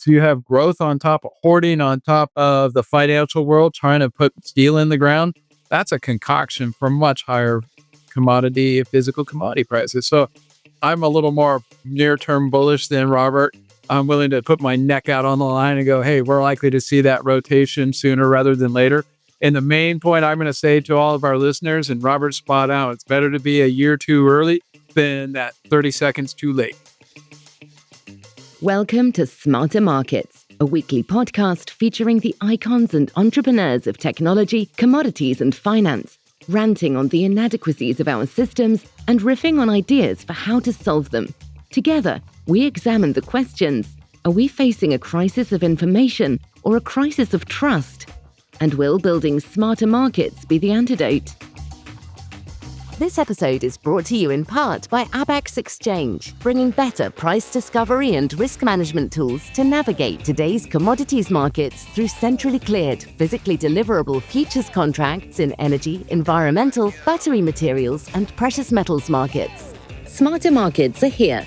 So you have growth on top of hoarding on top of the financial world trying to put steel in the ground. That's a concoction for much higher physical commodity prices. So I'm a little more near-term bullish than Robert. I'm willing to put my neck out on the line and go, hey, we're likely to see that rotation sooner rather than later. And the main point I'm going to say to all of our listeners, and Robert's spot out, it's better to be a year too early than that 30 seconds too late. Welcome to Smarter Markets, a weekly podcast featuring the icons and entrepreneurs of technology, commodities, and finance, ranting on the inadequacies of our systems and riffing on ideas for how to solve them. Together, we examine the questions: are we facing a crisis of information or a crisis of trust? And will building smarter markets be the antidote? This episode is brought to you in part by Abax Exchange, bringing better price discovery and risk management tools to navigate today's commodities markets through centrally cleared, physically deliverable futures contracts in energy, environmental, battery materials, and precious metals markets. Smarter Markets are here.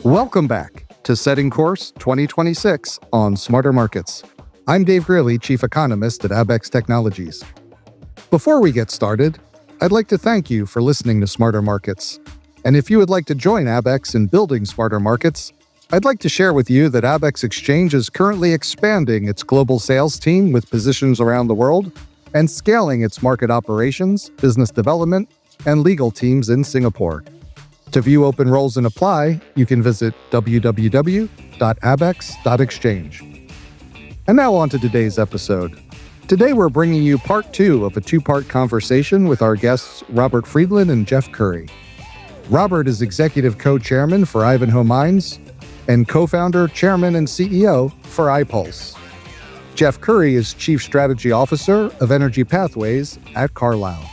Welcome back to Setting Course 2026 on Smarter Markets. I'm Dave Greely, Chief Economist at Abax Technologies. Before we get started, I'd like to thank you for listening to Smarter Markets. And if you would like to join Abax in building smarter markets, I'd like to share with you that Abax Exchange is currently expanding its global sales team with positions around the world and scaling its market operations, business development, and legal teams in Singapore. To view open roles and apply, you can visit www.abax.exchange. And now on to today's episode. Today we're bringing you part 2 of a 2-part conversation with our guests Robert Friedland and Jeff Currie. Robert is Executive Co-Chairman for Ivanhoe Mines and Co-Founder, Chairman, and CEO for iPulse. Jeff Currie is Chief Strategy Officer of Energy Pathways at Carlyle.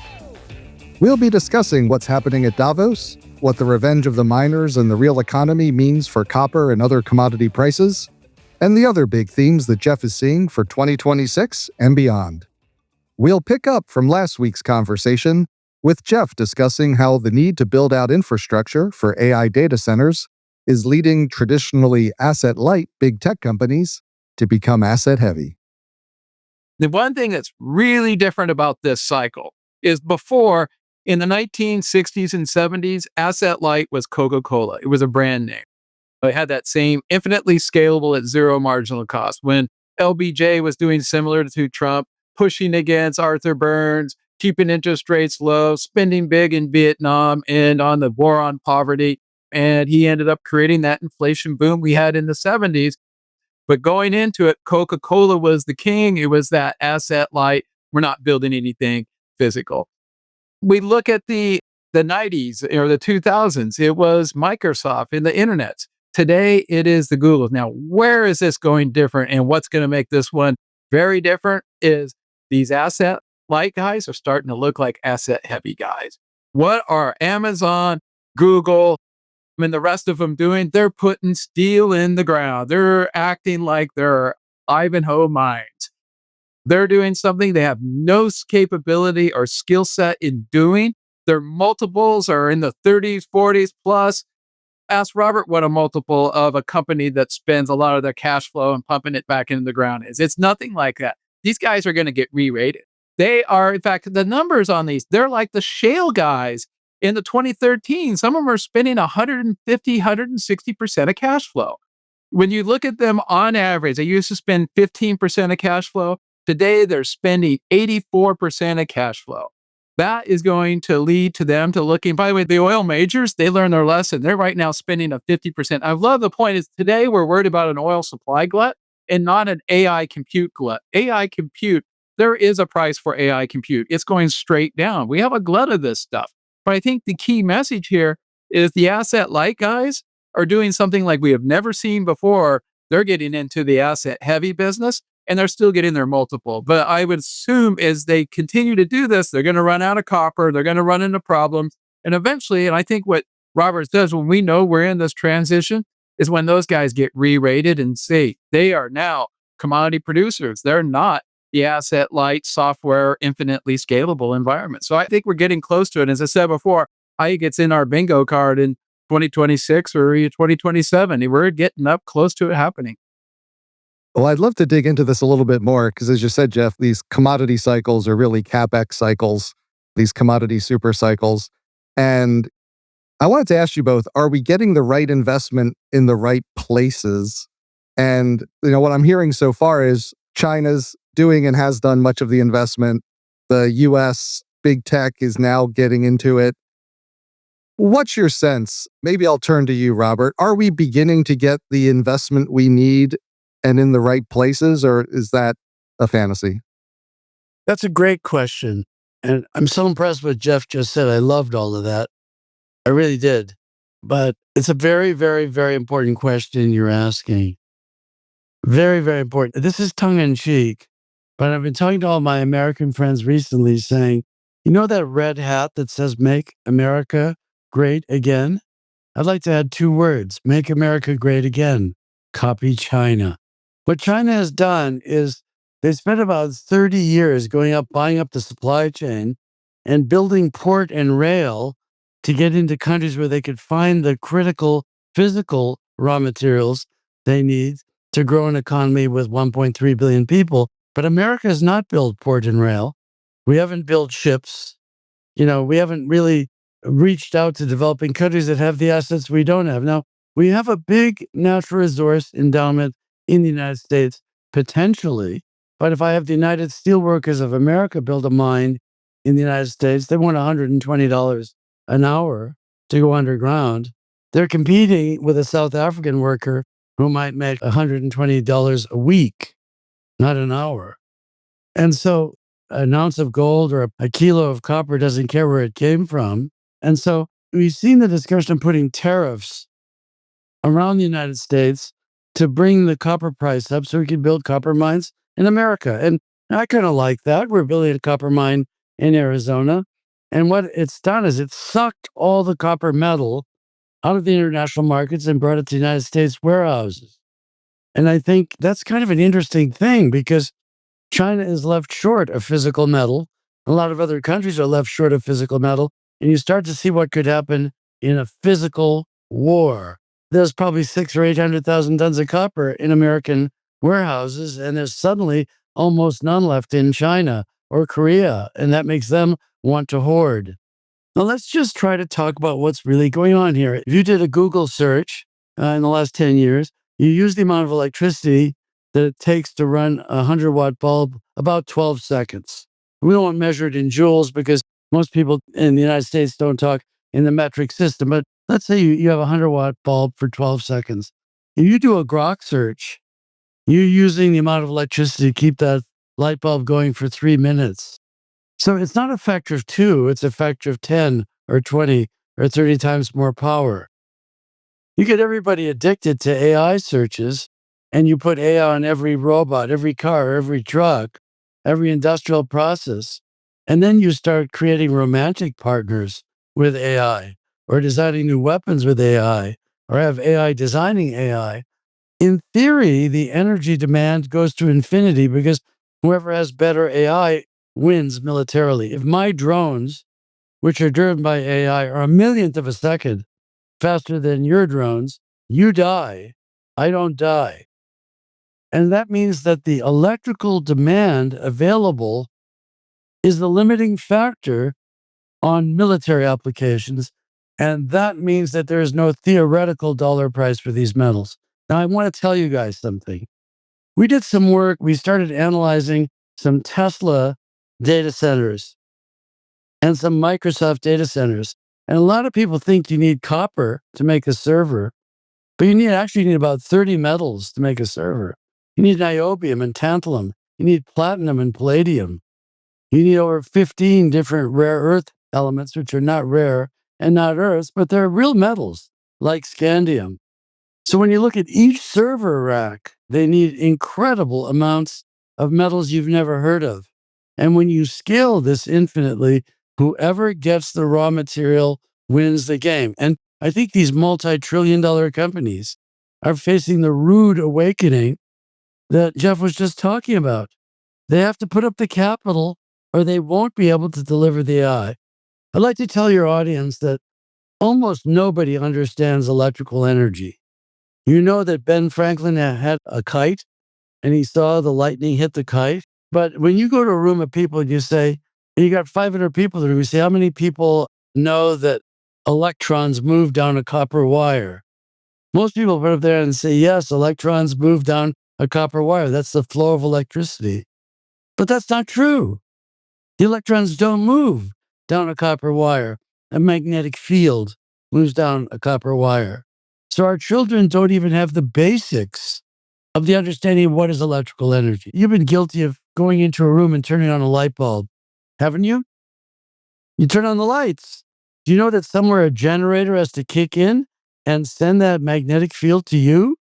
We'll be discussing what's happening at Davos, what the revenge of the miners and the real economy means for copper and other commodity prices, and the other big themes that Jeff is seeing for 2026 and beyond. We'll pick up from last week's conversation with Jeff discussing how the need to build out infrastructure for AI data centers is leading traditionally asset-light big tech companies to become asset-heavy. The one thing that's really different about this cycle is before, in the 1960s and 70s, asset light was Coca-Cola. It was a brand name. It had that same infinitely scalable at zero marginal cost. When LBJ was doing similar to Trump, pushing against Arthur Burns, keeping interest rates low, spending big in Vietnam and on the war on poverty. And he ended up creating that inflation boom we had in the 70s. But going into it, Coca-Cola was the king. It was that asset light. We're not building anything physical. We look at the 90s or the 2000s, it was Microsoft and the internet. Today, it is the Googles. Now, where is this going different and what's going to make this one very different is these asset light guys are starting to look like asset heavy guys. What are Amazon, Google, and the rest of them doing? They're putting steel in the ground. They're acting like they're Ivanhoe Mines. They're doing something they have no capability or skill set in doing. Their multiples are in the 30s, 40s plus. Ask Robert what a multiple of a company that spends a lot of their cash flow and pumping it back into the ground is. It's nothing like that. These guys are going to get re-rated. They are, in fact, the numbers on these, they're like the shale guys in the 2013. Some of them are spending 150, 160% of cash flow. When you look at them on average, they used to spend 15% of cash flow. Today, they're spending 84% of cash flow. That is going to lead to them to looking, by the way, the oil majors, they learned their lesson. They're right now spending a 50%. I love the point is today we're worried about an oil supply glut and not an AI compute glut. AI compute, there is a price for AI compute. It's going straight down. We have a glut of this stuff. But I think the key message here is the asset light guys are doing something like we have never seen before. They're getting into the asset heavy business. And they're still getting their multiple. But I would assume as they continue to do this, they're going to run out of copper. They're going to run into problems. And eventually, and I think what Robert says, when we know we're in this transition, is when those guys get re-rated and say they are now commodity producers. They're not the asset light software, infinitely scalable environment. So I think we're getting close to it. As I said before, I think it's in our bingo card in 2026 or 2027. We're getting up close to it happening. Well, I'd love to dig into this a little bit more because, as you said, Jeff, these commodity cycles are really CapEx cycles, these commodity super cycles. And I wanted to ask you both, are we getting the right investment in the right places? And, what I'm hearing so far is China's doing and has done much of the investment. The US big tech is now getting into it. What's your sense? Maybe I'll turn to you, Robert. Are we beginning to get the investment we need and in the right places, or is that a fantasy? That's a great question. And I'm so impressed with what Jeff just said. I loved all of that. I really did. But it's a very, very, very important question you're asking. Very, very important. This is tongue in cheek, but I've been talking to all my American friends recently saying, that red hat that says make America great again? I'd like to add two words: make America great again. Copy China. What China has done is they spent about 30 years buying up the supply chain and building port and rail to get into countries where they could find the critical physical raw materials they need to grow an economy with 1.3 billion people. But America has not built port and rail. We haven't built ships. We haven't really reached out to developing countries that have the assets we don't have. Now, we have a big natural resource endowment in the United States, potentially. But if I have the United Steelworkers of America build a mine in the United States, they want $120 an hour to go underground. They're competing with a South African worker who might make $120 a week, not an hour. And so an ounce of gold or a kilo of copper doesn't care where it came from. And so we've seen the discussion of putting tariffs around the United States to bring the copper price up so we can build copper mines in America. And I kind of like that. We're building a copper mine in Arizona. And what it's done is it sucked all the copper metal out of the international markets and brought it to the United States warehouses. And I think that's kind of an interesting thing because China is left short of physical metal. A lot of other countries are left short of physical metal. And you start to see what could happen in a physical war. There's probably 600,000 or 800,000 tons of copper in American warehouses, and there's suddenly almost none left in China or Korea, and that makes them want to hoard. Now, let's just try to talk about what's really going on here. If you did a Google search in the last 10 years, you use the amount of electricity that it takes to run a 100-watt bulb about 12 seconds. We don't want to measure it in joules because most people in the United States don't talk in the metric system, but let's say you have a 100-watt bulb for 12 seconds. If you do a Grok search, you're using the amount of electricity to keep that light bulb going for 3 minutes. So it's not a factor of 2, it's a factor of 10 or 20 or 30 times more power. You get everybody addicted to AI searches, and you put AI on every robot, every car, every truck, every industrial process, and then you start creating romantic partners with AI, or designing new weapons with AI, or have AI designing AI. In theory, the energy demand goes to infinity because whoever has better AI wins militarily. If my drones, which are driven by AI, are a millionth of a second faster than your drones, you die. I don't die. And that means that the electrical demand available is the limiting factor on military applications. And that means that there is no theoretical dollar price for these metals. Now, I want to tell you guys something. We did some work. We started analyzing some Tesla data centers and some Microsoft data centers. And a lot of people think you need copper to make a server, but you need about 30 metals to make a server. You need niobium and tantalum. You need platinum and palladium. You need over 15 different rare earth elements, which are not rare and not earths, but they're real metals like scandium. So when you look at each server rack, they need incredible amounts of metals you've never heard of. And when you scale this infinitely, whoever gets the raw material wins the game. And I think these multi-trillion-dollar companies are facing the rude awakening that Jeff was just talking about. They have to put up the capital or they won't be able to deliver the AI. I'd like to tell your audience that almost nobody understands electrical energy. You know that Ben Franklin had a kite and he saw the lightning hit the kite. But when you go to a room of people and you say, and you got 500 people there, you say, how many people know that electrons move down a copper wire? Most people put up there and say, yes, electrons move down a copper wire. That's the flow of electricity. But that's not true. The electrons don't move down a copper wire. A magnetic field moves down a copper wire. So our children don't even have the basics of the understanding of what is electrical energy. You've been guilty of going into a room and turning on a light bulb, haven't you? You turn on the lights. Do you know that somewhere a generator has to kick in and send that magnetic field to you?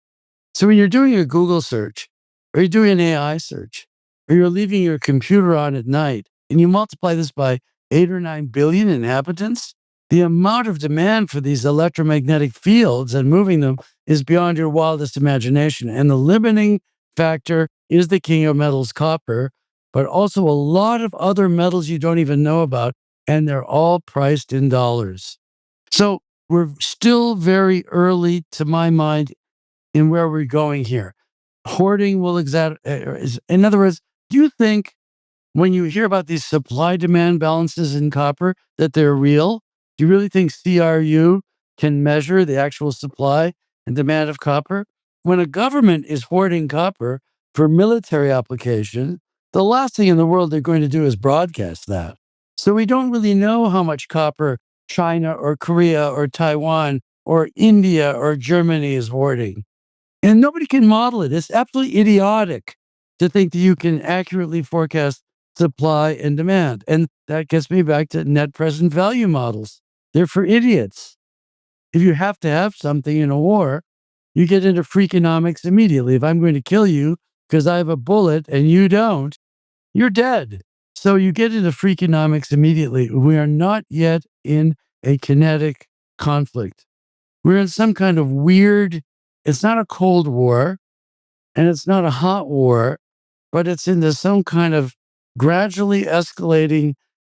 So when you're doing a Google search, or you're doing an AI search, or you're leaving your computer on at night, and you multiply this by 8 or 9 billion inhabitants, the amount of demand for these electromagnetic fields and moving them is beyond your wildest imagination. And the limiting factor is the king of metals, copper, but also a lot of other metals you don't even know about, and they're all priced in dollars. So we're still very early, to my mind, in where we're going here. Hoarding will in other words, do you think when you hear about these supply demand balances in copper that they're real? Do you really think CRU can measure the actual supply and demand of copper? When a government is hoarding copper for military application, the last thing in the world they're going to do is broadcast that. So we don't really know how much copper China or Korea or Taiwan or India or Germany is hoarding. And nobody can model it. It's absolutely idiotic to think that you can accurately forecast supply and demand. And that gets me back to net present value models. They're for idiots. If you have to have something in a war, you get into freakonomics immediately. If I'm going to kill you because I have a bullet and you don't, you're dead. So you get into freakonomics immediately. We are not yet in a kinetic conflict. We're in some kind of weird, it's not a Cold War and it's not a hot war, but it's into some kind of gradually escalating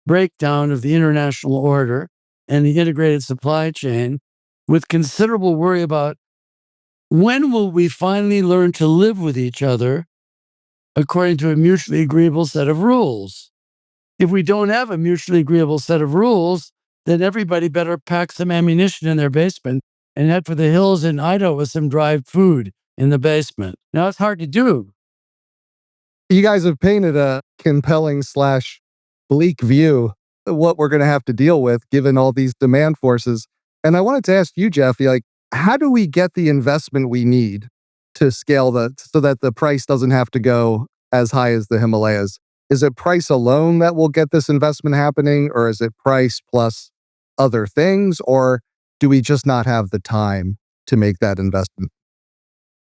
breakdown of the international order and the integrated supply chain with considerable worry about when will we finally learn to live with each other according to a mutually agreeable set of rules. If we don't have a mutually agreeable set of rules, then everybody better pack some ammunition in their basement and head for the hills in Idaho with some dried food in the basement. Now, it's hard to do. You guys have painted a compelling / bleak view of what we're going to have to deal with given all these demand forces. And I wanted to ask you, Jeff, like, how do we get the investment we need to scale so that the price doesn't have to go as high as the Himalayas? Is it price alone that will get this investment happening, or is it price plus other things, or do we just not have the time to make that investment?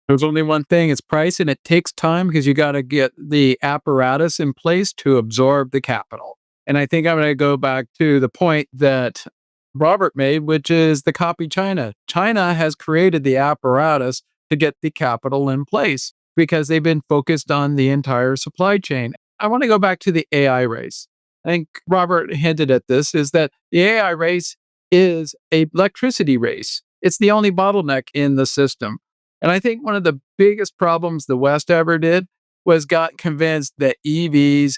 There's only one thing, it's price, and it takes time because you got to get the apparatus in place to absorb the capital. And I think I'm going to go back to the point that Robert made, which is the copy China. China has created the apparatus to get the capital in place because they've been focused on the entire supply chain. I want to go back to the AI race. I think Robert hinted at this, is that the AI race is a electricity race. It's the only bottleneck in the system. And I think one of the biggest problems the West ever did was got convinced that EVs,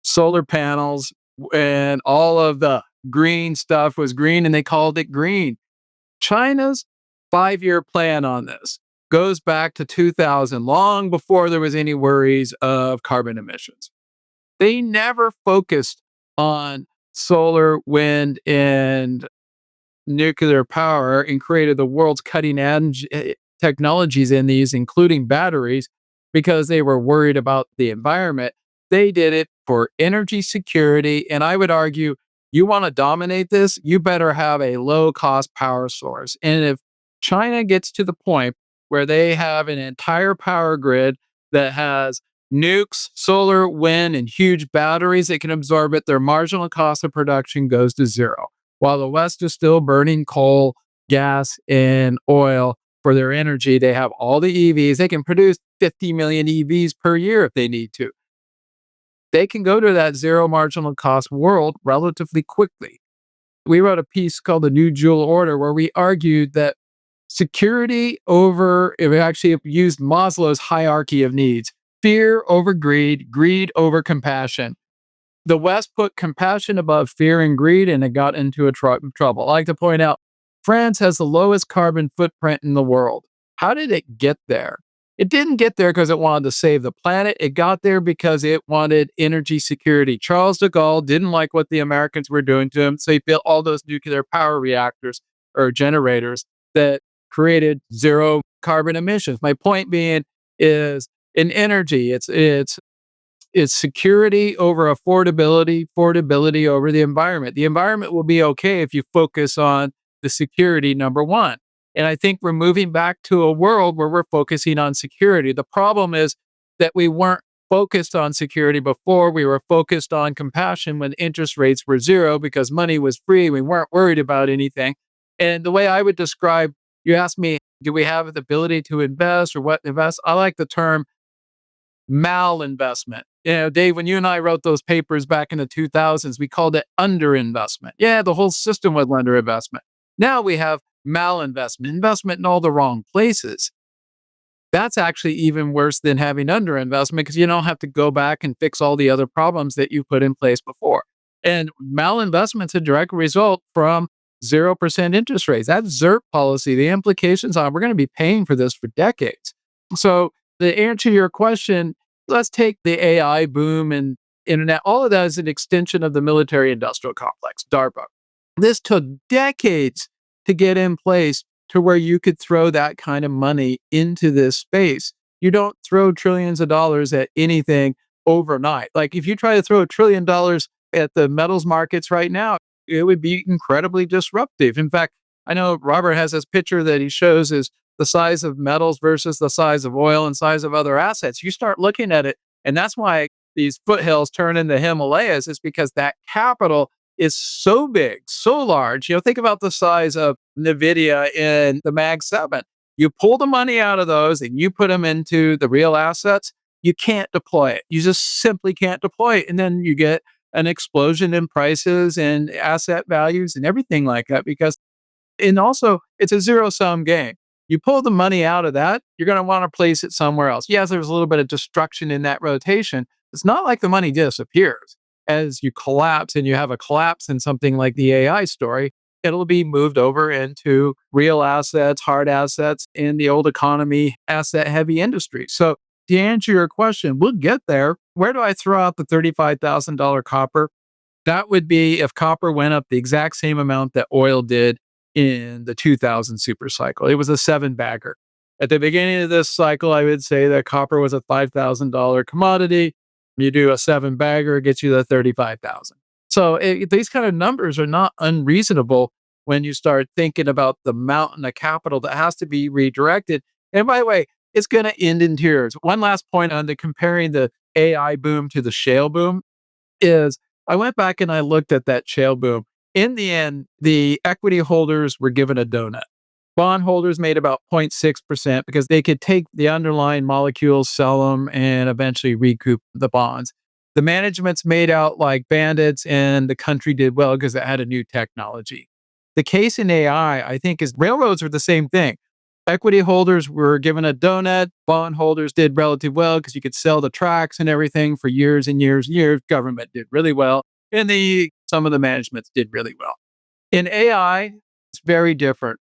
solar panels, and all of the green stuff was green, and they called it green. China's 5-year plan on this goes back to 2000, long before there was any worries of carbon emissions. They never focused on solar, wind, and nuclear power and created the world's cutting edge technologies in these, including batteries, because they were worried about the environment. They did it for energy security. And I would argue, you want to dominate this, you better have a low cost power source. And if China gets to the point where they have an entire power grid that has nukes, solar, wind, and huge batteries that can absorb it, their marginal cost of production goes to zero. While the West is still burning coal, gas, and oil for their energy, they have all the EVs. They can produce 50 million EVs per year if they need to. they can go to that zero marginal cost world relatively quickly. We wrote a piece called The New Jewel Order where we argued that security over, if we actually used Maslow's hierarchy of needs, fear over greed, greed over compassion. The West put compassion above fear and greed, and it got into trouble. I like to point out France has the lowest carbon footprint in the world. How did it get there? It didn't get there because it wanted to save the planet. It got there because it wanted energy security. Charles de Gaulle didn't like what the Americans were doing to him, so he built all those nuclear power reactors or generators that created zero carbon emissions. My point being is in energy, it's security over affordability, affordability over the environment. The environment will be okay if you focus on the security, number one. And I think we're moving back to a world where we're focusing on security. The problem is that we weren't focused on security before. We were focused on compassion when interest rates were zero because money was free. We weren't worried about anything. And the way I would describe, you asked me, do we have the ability to invest or what invest? I like the term malinvestment. Dave, when you and I wrote those papers back in the 2000s, we called it underinvestment. Yeah, the whole system was underinvestment. Now we have malinvestment, investment in all the wrong places. That's actually even worse than having underinvestment because you don't have to go back and fix all the other problems that you put in place before. And malinvestment's a direct result from 0% interest rates. That's ZERP policy. The implications are we're going to be paying for this for decades. So to answer your question, let's take the AI boom and internet. All of that is an extension of the military industrial complex, DARPA. This took decades to get in place to where you could throw that kind of money into this space. You don't throw trillions of dollars at anything overnight. Like if you try to throw $1 trillion at the metals markets right now, it would be incredibly disruptive. In fact, I know Robert has this picture that he shows is the size of metals versus the size of oil and size of other assets. You start looking at it, and that's why these foothills turn into Himalayas, is because that capital is so big, so large. Think about the size of NVIDIA in the Mag 7. You pull the money out of those and you put them into the real assets, you can't deploy it. You just simply can't deploy it. And then you get an explosion in prices and asset values and everything like that and also it's a zero-sum game. You pull the money out of that, you're going to want to place it somewhere else. Yes, there's a little bit of destruction in that rotation. It's not like the money disappears. As you collapse and you have a collapse in something like the AI story, it'll be moved over into real assets, hard assets in the old economy, asset heavy industry. So to answer your question, we'll get there. Where do I throw out the $35,000 copper? That would be if copper went up the exact same amount that oil did in the 2000 super cycle. It was a 7-bagger. At the beginning of this cycle, I would say that copper was a $5,000 commodity. You do a 7-bagger, it gets you the 35,000. So these kind of numbers are not unreasonable when you start thinking about the mountain of capital that has to be redirected. And by the way, it's going to end in tears. One last point on comparing the AI boom to the shale boom is I went back and I looked at that shale boom. In the end, the equity holders were given a donut. Bondholders made about 0.6% because they could take the underlying molecules, sell them, and eventually recoup the bonds. The managements made out like bandits, and the country did well because it had a new technology. The case in AI, I think, is railroads are the same thing. Equity holders were given a donut. Bondholders did relatively well because you could sell the tracks and everything for years and years and years. Government did really well. And some of the managements did really well. In AI, it's very different.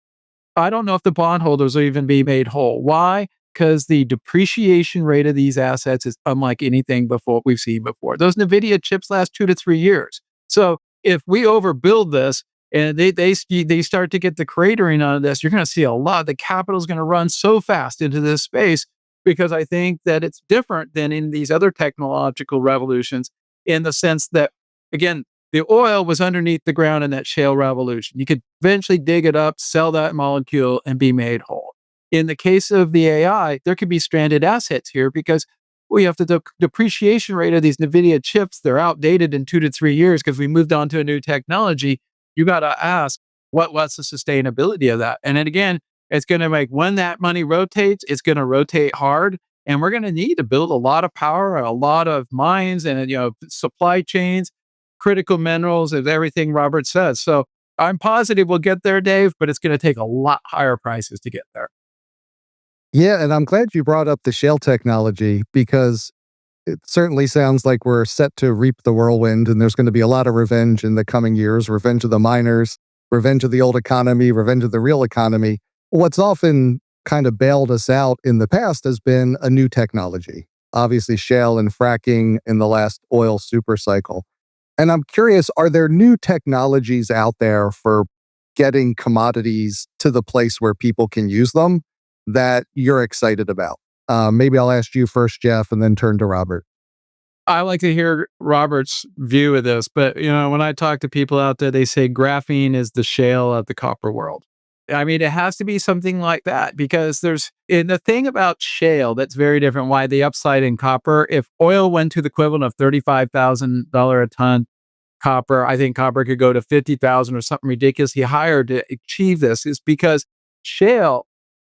I don't know if the bondholders will even be made whole. Why? Because the depreciation rate of these assets is unlike anything before we've seen before. Those NVIDIA chips last 2 to 3 years. So if we overbuild this and they start to get the cratering on this, you're going to see a lot. The capital is going to run so fast into this space because I think that it's different than in these other technological revolutions in the sense that, again, the oil was underneath the ground in that shale revolution. You could eventually dig it up, sell that molecule, and be made whole. In the case of the AI, there could be stranded assets here because we have the depreciation rate of these NVIDIA chips. They're outdated in 2 to 3 years because we moved on to a new technology. You got to ask, what's the sustainability of that? And then again, it's going to make when that money rotates, it's going to rotate hard. And we're going to need to build a lot of power, a lot of mines and, supply chains, critical minerals, and everything Robert says. So I'm positive we'll get there, Dave, but it's going to take a lot higher prices to get there. Yeah, and I'm glad you brought up the shale technology because it certainly sounds like we're set to reap the whirlwind, and there's going to be a lot of revenge in the coming years, revenge of the miners, revenge of the old economy, revenge of the real economy. What's often kind of bailed us out in the past has been a new technology. Obviously, shale and fracking in the last oil super cycle. And I'm curious, are there new technologies out there for getting commodities to the place where people can use them that you're excited about? Maybe I'll ask you first, Jeff, and then turn to Robert. I like to hear Robert's view of this, but when I talk to people out there, they say graphene is the shale of the copper world. I mean, it has to be something like that because and the thing about shale that's very different, why the upside in copper, if oil went to the equivalent of $35,000 a ton copper, I think copper could go to 50,000 or something ridiculously higher to achieve this, is because shale,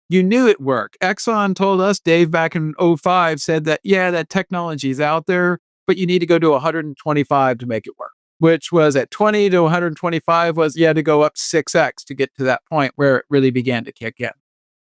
you knew it worked. Exxon told us, Dave, back in '05, said that, yeah, that technology is out there, but you need to go to 125 to make it work, which was at 20 to 125 was you had to go up 6x to get to that point where it really began to kick in.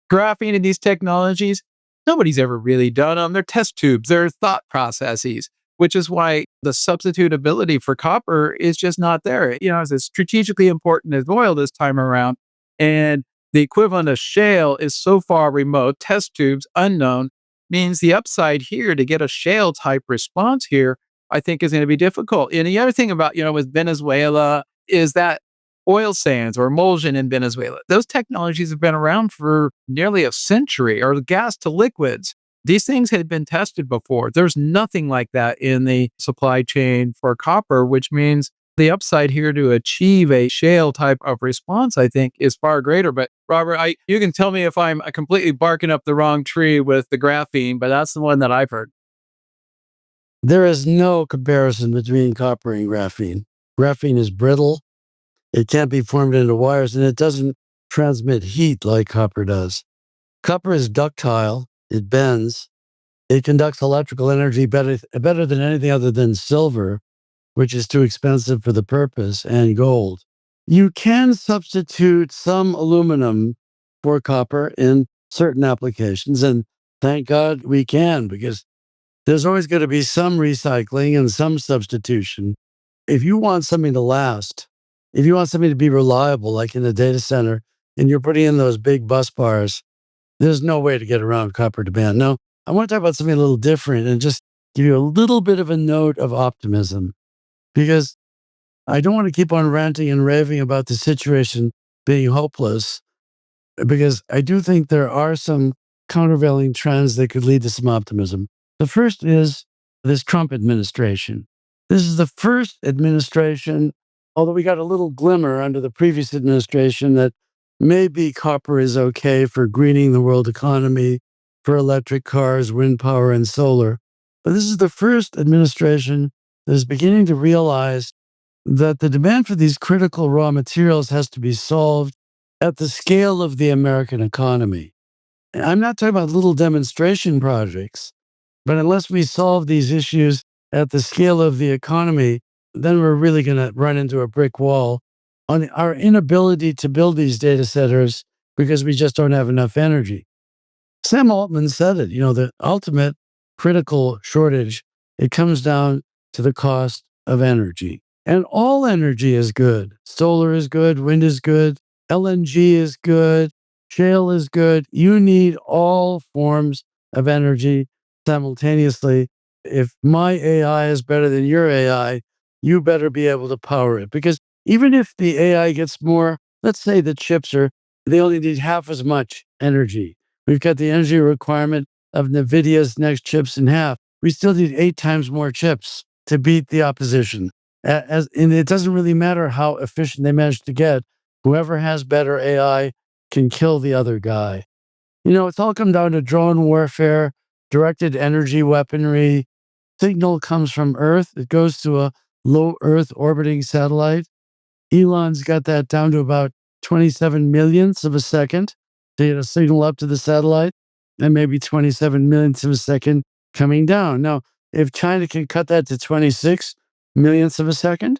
Graphene and these technologies, nobody's ever really done them. They're test tubes, they're thought processes, which is why the substitutability for copper is just not there. It's as strategically important as oil this time around. And the equivalent of shale is so far remote, test tubes, unknown, means the upside here to get a shale type response here, I think is going to be difficult. And the other thing about, with Venezuela is that oil sands or emulsion in Venezuela, those technologies have been around for nearly a century, or gas to liquids. These things had been tested before. There's nothing like that in the supply chain for copper, which means the upside here to achieve a shale type of response, I think, is far greater. But Robert, you can tell me if I'm completely barking up the wrong tree with the graphene, but that's the one that I've heard. There is no comparison between copper and graphene. Graphene is brittle. It can't be formed into wires, and it doesn't transmit heat like copper does. Copper is ductile. It bends. It conducts electrical energy better than anything other than silver, which is too expensive for the purpose, and gold. You can substitute some aluminum for copper in certain applications, and thank God we can, because there's always going to be some recycling and some substitution. If you want something to last, if you want something to be reliable, like in the data center, and you're putting in those big bus bars, there's no way to get around copper demand. Now, I want to talk about something a little different and just give you a little bit of a note of optimism, because I don't want to keep on ranting and raving about the situation being hopeless, because I do think there are some countervailing trends that could lead to some optimism. The first is this Trump administration. This is the first administration, although we got a little glimmer under the previous administration that maybe copper is okay for greening the world economy, for electric cars, wind power, and solar. But this is the first administration that is beginning to realize that the demand for these critical raw materials has to be solved at the scale of the American economy. And I'm not talking about little demonstration projects, but unless we solve these issues at the scale of the economy, then we're really going to run into a brick wall on our inability to build these data centers because we just don't have enough energy. Sam Altman said it, the ultimate critical shortage, it comes down to the cost of energy. And all energy is good. Solar is good, wind is good, LNG is good, shale is good. You need all forms of energy simultaneously. If my AI is better than your AI, you better be able to power it. Because even if the AI gets more, let's say the chips they only need half as much energy. We've got the energy requirement of NVIDIA's next chips in half. We still need 8 times more chips to beat the opposition. And it doesn't really matter how efficient they manage to get. Whoever has better AI can kill the other guy. It's all come down to drone warfare, directed energy weaponry. Signal comes from Earth. It goes to a low Earth orbiting satellite. Elon's got that down to about 27 millionths of a second to get a signal up to the satellite. and maybe 27 millionths of a second coming down. Now, if China can cut that to 26 millionths of a second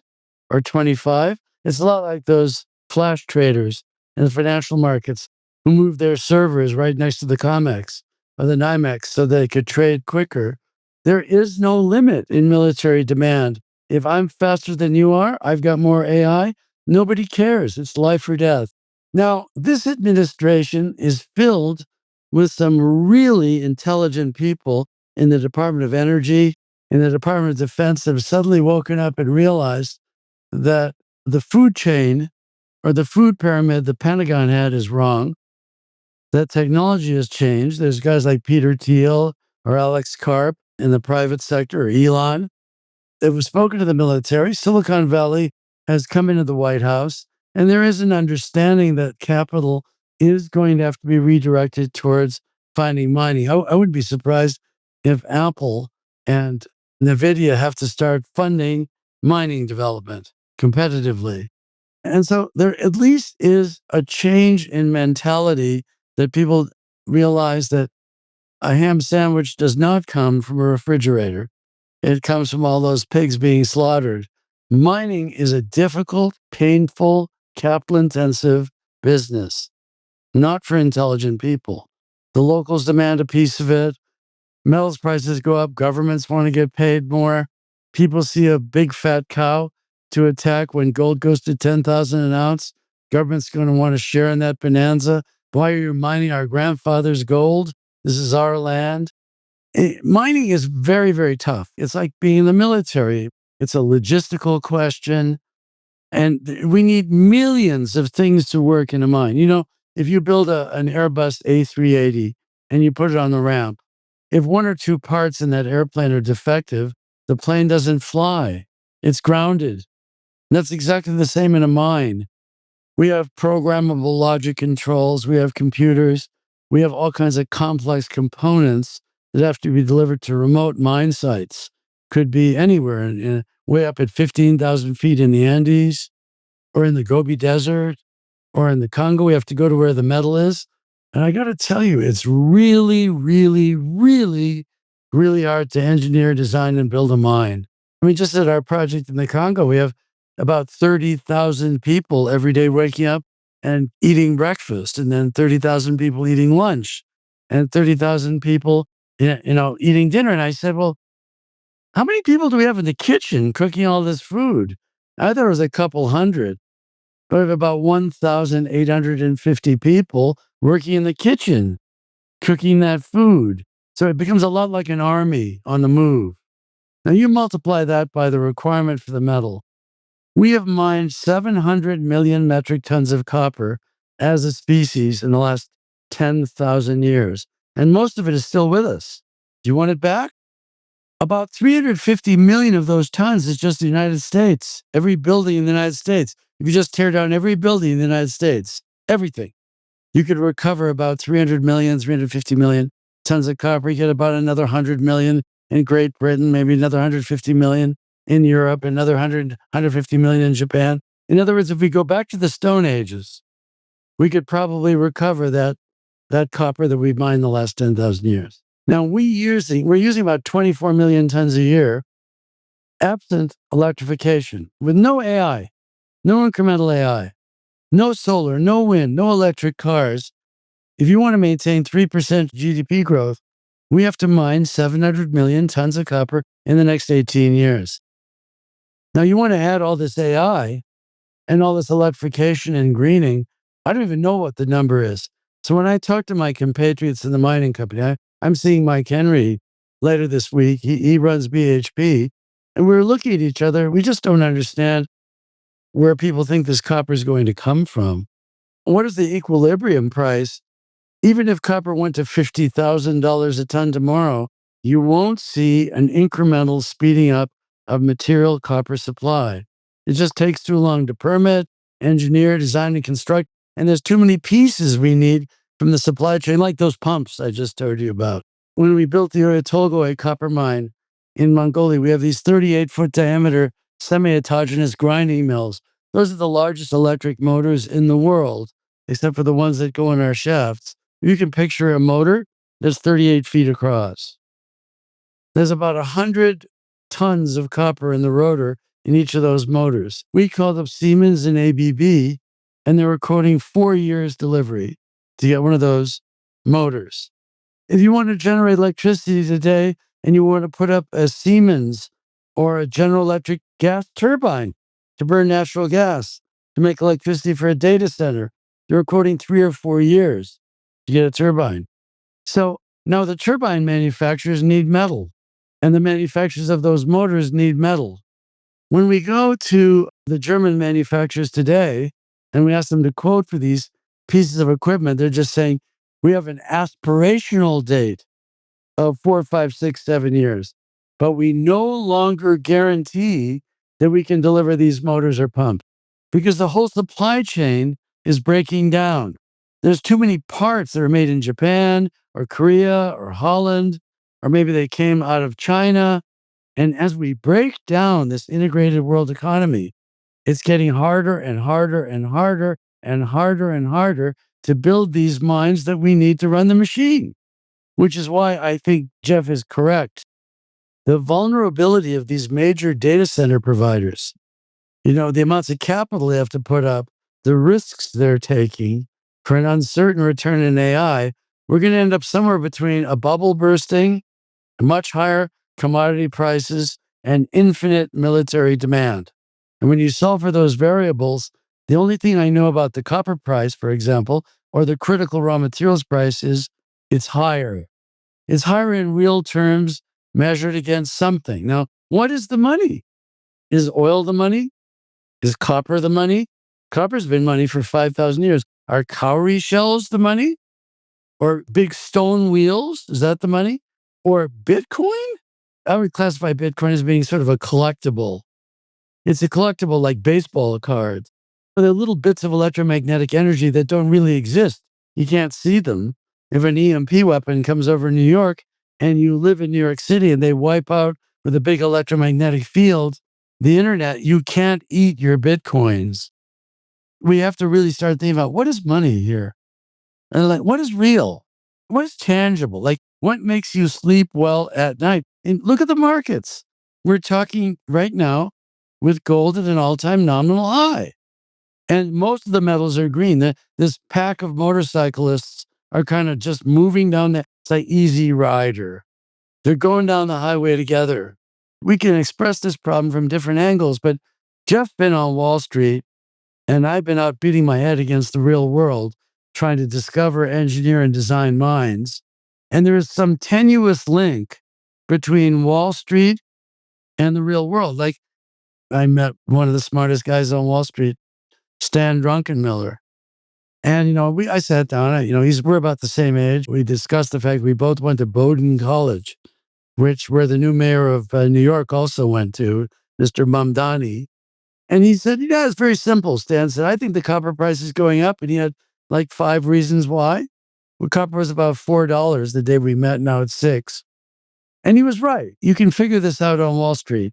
or 25, it's a lot like those flash traders in the financial markets who moved their servers right next to the COMEX or the NYMEX so they could trade quicker. There is no limit in military demand. If I'm faster than you are, I've got more AI, nobody cares. It's life or death. Now, this administration is filled with some really intelligent people in the Department of Energy, in the Department of Defense that have suddenly woken up and realized that the food chain or the food pyramid the Pentagon had is wrong, that technology has changed. There's guys like Peter Thiel or Alex Karp in the private sector or Elon that was spoken to the military. Silicon Valley has come into the White House, and there is an understanding that capital is going to have to be redirected towards finding mining. I wouldn't be surprised if Apple and NVIDIA have to start funding mining development competitively. And so there at least is a change in mentality that people realize that a ham sandwich does not come from a refrigerator. It comes from all those pigs being slaughtered. Mining is a difficult, painful, capital intensive business, not for intelligent people. The locals demand a piece of it. Metals prices go up. Governments want to get paid more. People see a big fat cow to attack when gold goes to 10,000 an ounce. Government's going to want to share in that bonanza. Why are you mining our grandfather's gold? This is our land. Mining is very, very tough. It's like being in the military. It's a logistical question. And we need millions of things to work in a mine. You know, if you build an Airbus A380 and you put it on the ramp, if one or two parts in that airplane are defective, the plane doesn't fly. It's grounded. And that's exactly the same in a mine. We have programmable logic controls. We have computers. We have all kinds of complex components that have to be delivered to remote mine sites. Could be anywhere, way up at 15,000 feet in the Andes, or in the Gobi Desert, or in the Congo. We have to go to where the metal is. And I got to tell you, it's really, really, really, really hard to engineer, design, and build a mine. I mean, just at our project in the Congo, we have about 30,000 people every day waking up and eating breakfast, and then 30,000 people eating lunch, and 30,000 people, eating dinner. And I said, well, how many people do we have in the kitchen cooking all this food? I thought it was a couple hundred, but we have about 1,850 people working in the kitchen, cooking that food. So it becomes a lot like an army on the move. Now you multiply that by the requirement for the metal. We have mined 700 million metric tons of copper as a species in the last 10,000 years, and most of it is still with us. Do you want it back? About 350 million of those tons is just the United States. Every building in the United States. If you just tear down every building in the United States, everything, you could recover about 300 million, 350 million tons of copper. You get about another 100 million in Great Britain, maybe another 150 million in Europe, another 100, 150 million in Japan. In other words, if we go back to the Stone Ages, we could probably recover that copper that we've mined the last 10,000 years. Now, we're using about 24 million tons a year, absent electrification, with no AI, no incremental AI, no solar, no wind, no electric cars. If you want to maintain 3% GDP growth, we have to mine 700 million tons of copper in the next 18 years. Now, you want to add all this AI and all this electrification and greening, I don't even know what the number is. So when I talk to my compatriots in the mining company, I'm seeing Mike Henry later this week. He runs BHP, and we're looking at each other. We just don't understand where people think this copper is going to come from. What is the equilibrium price? Even if copper went to $50,000 a ton tomorrow, you won't see an incremental speeding up of material copper supply. It just takes too long to permit, engineer, design, and construct. And there's too many pieces we need from the supply chain, like those pumps I just told you about. When we built the Oyu Tolgoi copper mine in Mongolia, we have these 38-foot diameter semi-autogenous grinding mills. Those are the largest electric motors in the world, except for the ones that go in our shafts. You can picture a motor that's 38 feet across. There's about 100 tons of copper in the rotor in each of those motors. We called up Siemens and ABB, and they were quoting 4 years delivery to get one of those motors. If you want to generate electricity today and you want to put up a Siemens or a General Electric gas turbine to burn natural gas to make electricity for a data center, they're quoting 3 or 4 years to get a turbine. So now the turbine manufacturers need metal, and the manufacturers of those motors need metal. When we go to the German manufacturers today and we ask them to quote for these pieces of equipment, they're just saying, we have an aspirational date of 4, 5, 6, 7 years, but we no longer guarantee that we can deliver these motors or pumps because the whole supply chain is breaking down. There's too many parts that are made in Japan or Korea or Holland, or maybe they came out of China. And as we break down this integrated world economy, it's getting harder and harder and harder and harder and harder to build these mines that we need to run the machine, which is why I think Jeff is correct. The vulnerability of these major data center providers, the amounts of capital they have to put up, the risks they're taking for an uncertain return in AI, we're going to end up somewhere between a bubble bursting, much higher commodity prices, and infinite military demand. And when you solve for those variables, the only thing I know about the copper price, for example, or the critical raw materials price is it's higher. It's higher in real terms measured against something. Now, what is the money? Is oil the money? Is copper the money? Copper's been money for 5,000 years. Are cowrie shells the money? Or big stone wheels? Is that the money? Or Bitcoin? I would classify Bitcoin as being sort of a collectible. It's a collectible like baseball cards. They're little bits of electromagnetic energy that don't really exist. You can't see them. If an EMP weapon comes over New York and you live in New York City and they wipe out with a big electromagnetic field, the internet, you can't eat your Bitcoins. We have to really start thinking about what is money here? And what is real? What is tangible? What makes you sleep well at night? And look at the markets. We're talking right now with gold at an all-time nominal high. And most of the metals are green. This pack of motorcyclists are kind of just moving down it's like Easy Rider. They're going down the highway together. We can express this problem from different angles, but Jeff's been on Wall Street, and I've been out beating my head against the real world, trying to discover, engineer, and design mines. And there is some tenuous link between Wall Street and the real world. I met one of the smartest guys on Wall Street, Stan Druckenmiller. And, I sat down, we're about the same age. We discussed the fact we both went to Bowdoin College, where the new mayor of New York also went to, Mr. Mamdani. And he said, it's very simple. Stan said, I think the copper price is going up. And he had 5 reasons why. Well, copper was about $4 the day we met. Now it's $6. And he was right. You can figure this out on Wall Street.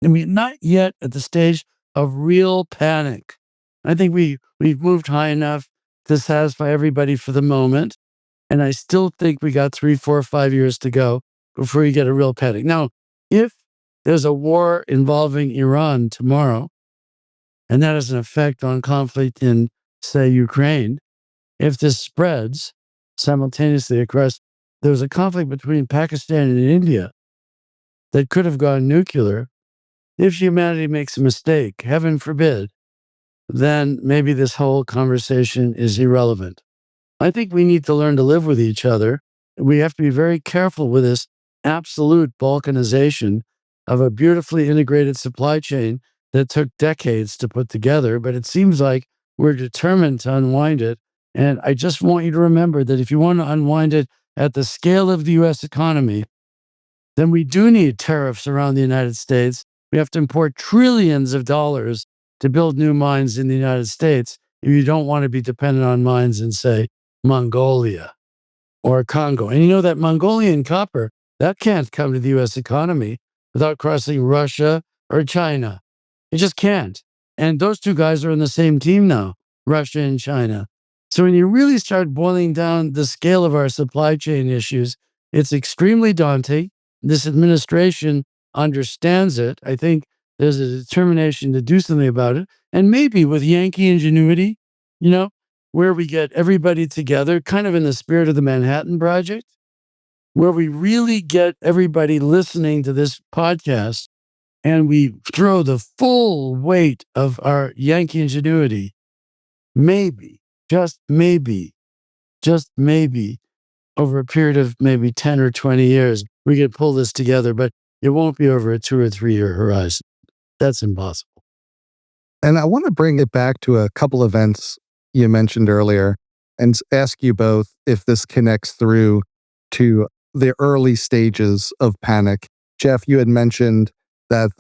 And we're not yet at the stage of real panic. I think we've moved high enough to satisfy everybody for the moment. And I still think we got 3, 4, 5 years to go before you get a real panic. Now, if there's a war involving Iran tomorrow, and that has an effect on conflict in, say, Ukraine, if this spreads simultaneously across, there was a conflict between Pakistan and India that could have gone nuclear. If humanity makes a mistake, heaven forbid, then maybe this whole conversation is irrelevant. I think we need to learn to live with each other. We have to be very careful with this absolute balkanization of a beautifully integrated supply chain that took decades to put together, but it seems like we're determined to unwind it. And I just want you to remember that if you want to unwind it at the scale of the U.S. economy, then we do need tariffs around the United States. We have to import trillions of dollars to build new mines in the United States if you don't want to be dependent on mines in, say, Mongolia or Congo. And that Mongolian copper, that can't come to the U.S. economy without crossing Russia or China. It just can't. And those two guys are in the same team now, Russia and China. So when you really start boiling down the scale of our supply chain issues, it's extremely daunting. This administration understands it. I think there's a determination to do something about it. And maybe with Yankee ingenuity, you know, where we get everybody together, kind of in the spirit of the Manhattan Project, where we really get everybody listening to this podcast and we throw the full weight of our Yankee ingenuity, maybe, just maybe, just maybe, over a period of maybe 10 or 20 years, we could pull this together, but it won't be over a 2 or 3 year horizon. That's impossible. And I want to bring it back to a couple events you mentioned earlier and ask you both if this connects through to the early stages of panic. Jeff, you had mentioned that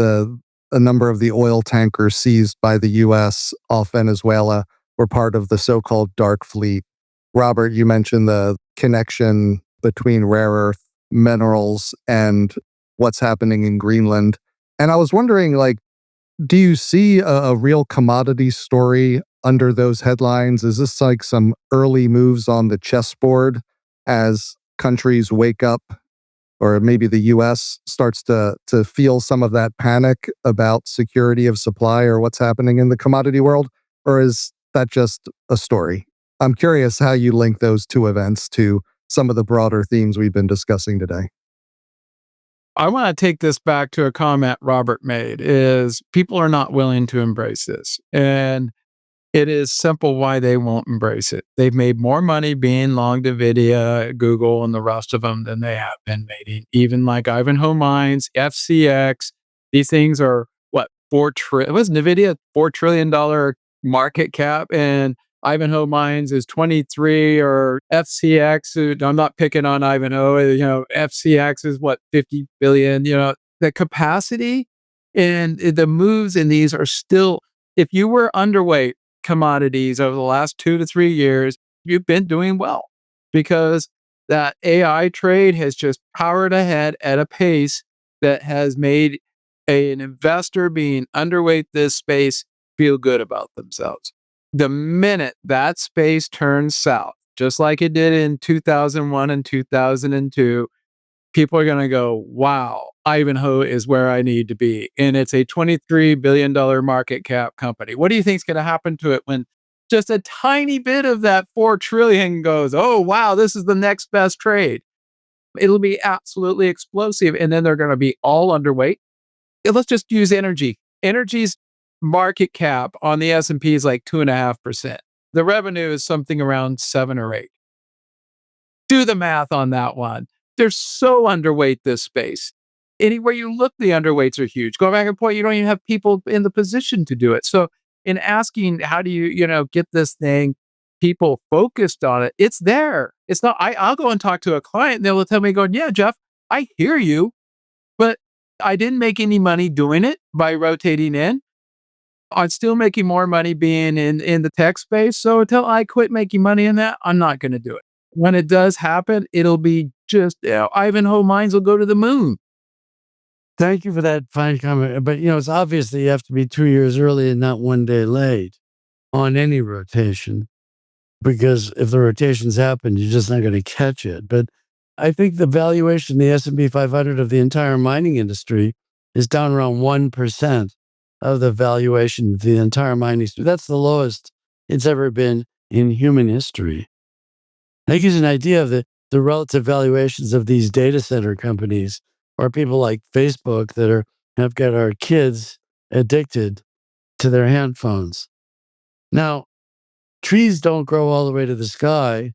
a number of the oil tankers seized by the U.S. off Venezuela were part of the so-called dark fleet. Robert, you mentioned the connection between rare earth minerals and what's happening in Greenland. And I was wondering, do you see a real commodity story under those headlines? Is this like some early moves on the chessboard as countries wake up, or maybe the US starts to feel some of that panic about security of supply or what's happening in the commodity world? Or is that just a story? I'm curious how you link those two events to some of the broader themes we've been discussing today. I want to take this back to a comment Robert made is people are not willing to embrace this. And it is simple why they won't embrace it. They've made more money being long NVIDIA, Google, and the rest of them than they have been making. Even like Ivanhoe Mines, FCX, these things are what, was NVIDIA $4 trillion market cap, and Ivanhoe Mines is 23, or FCX, I'm not picking on Ivanhoe, FCX is what, 50 billion, the capacity and the moves in these are still, if you were underweight commodities over the last 2 to 3 years, you've been doing well because that AI trade has just powered ahead at a pace that has made an investor being underweight this space feel good about themselves. The minute that space turns south, just like it did in 2001 and 2002, people are going to go, wow, Ivanhoe is where I need to be. And it's a $23 billion market cap company. What do you think is going to happen to it when just a tiny bit of that 4 trillion goes, oh, wow, this is the next best trade? It'll be absolutely explosive. And then they're going to be all underweight. Let's just use energy. Energy's market cap on the S&P is like 2.5%. The revenue is something around 7 or 8. Do the math on that one. They're so underweight this space. Anywhere you look, the underweights are huge. Go back and point, you don't even have people in the position to do it. So in asking, how do you, get this thing, people focused on it, it's there. It's not, I'll go and talk to a client and they'll tell me going, yeah, Jeff, I hear you, but I didn't make any money doing it by rotating in. I'm still making more money being in the tech space. So until I quit making money in that, I'm not going to do it. When it does happen, it'll be just, Ivanhoe Mines will go to the moon. Thank you for that fine comment. But, it's obvious that you have to be 2 years early and not 1 day late on any rotation, because if the rotations happen, you're just not going to catch it. But I think the valuation, the S&P 500 of the entire mining industry is down around 1% of the valuation of the entire mining industry. That's the lowest it's ever been in human history. That gives you an idea of the relative valuations of these data center companies, or people like Facebook that have got our kids addicted to their handphones. Now, trees don't grow all the way to the sky.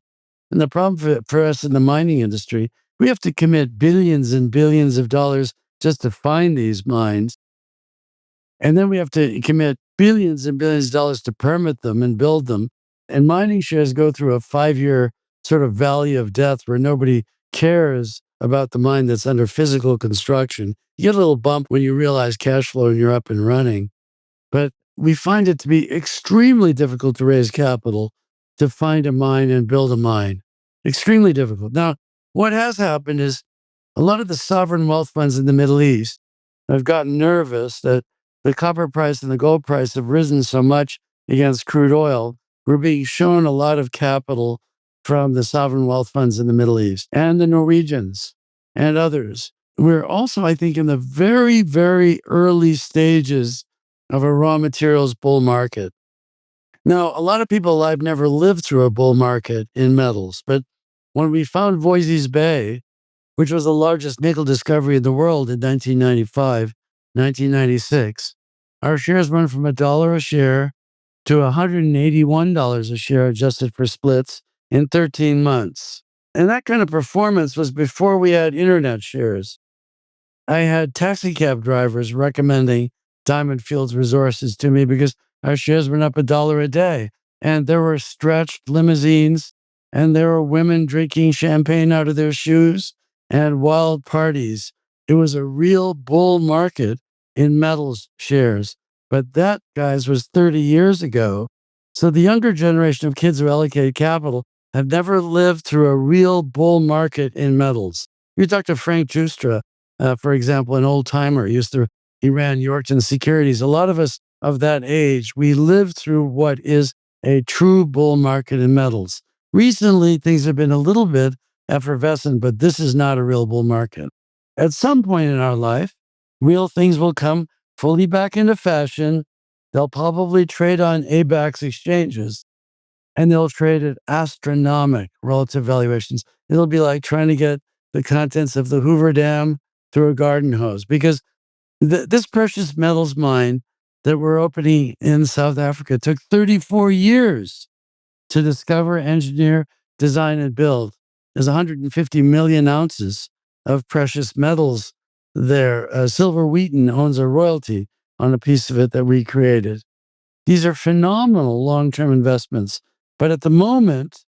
And the problem for us in the mining industry, we have to commit billions and billions of dollars just to find these mines. And then we have to commit billions and billions of dollars to permit them and build them. And mining shares go through a 5-year sort of valley of death where nobody cares about the mine that's under physical construction. You get a little bump when you realize cash flow and you're up and running. But we find it to be extremely difficult to raise capital to find a mine and build a mine. Extremely difficult. Now, what has happened is a lot of the sovereign wealth funds in the Middle East have gotten nervous that the copper price and the gold price have risen so much against crude oil We're being shown a lot of capital from the sovereign wealth funds in the Middle East and the Norwegians and others. We're also, I think, in the very, very early stages of a raw materials bull market. Now, a lot of people alive never lived through a bull market in metals, but when we found Voisey's Bay, which was the largest nickel discovery in the world in 1995, 1996, our shares went from $1 a share to $181 a share adjusted for splits in 13 months. And that kind of performance was before we had internet shares. I had taxi cab drivers recommending Diamond Fields Resources to me because our shares went up $1 a day. And there were stretched limousines, and there were women drinking champagne out of their shoes and wild parties. It was a real bull market in metals shares. But that, guys, was 30 years ago. So the younger generation of kids who allocate capital have never lived through a real bull market in metals. You talk to Frank Justra, for example, an old timer, he ran Yorkton Securities. A lot of us of that age, we lived through what is a true bull market in metals. Recently, things have been a little bit effervescent, but this is not a real bull market. At some point in our life, real things will come fully back into fashion. They'll probably trade on ABAX exchanges, and they'll trade at astronomical relative valuations. It'll be like trying to get the contents of the Hoover Dam through a garden hose, because this precious metals mine that we're opening in South Africa took 34 years to discover, engineer, design, and build. There's 150 million ounces of precious metals there. Silver Wheaton owns a royalty on a piece of it that we created. These are phenomenal long-term investments. But at the moment,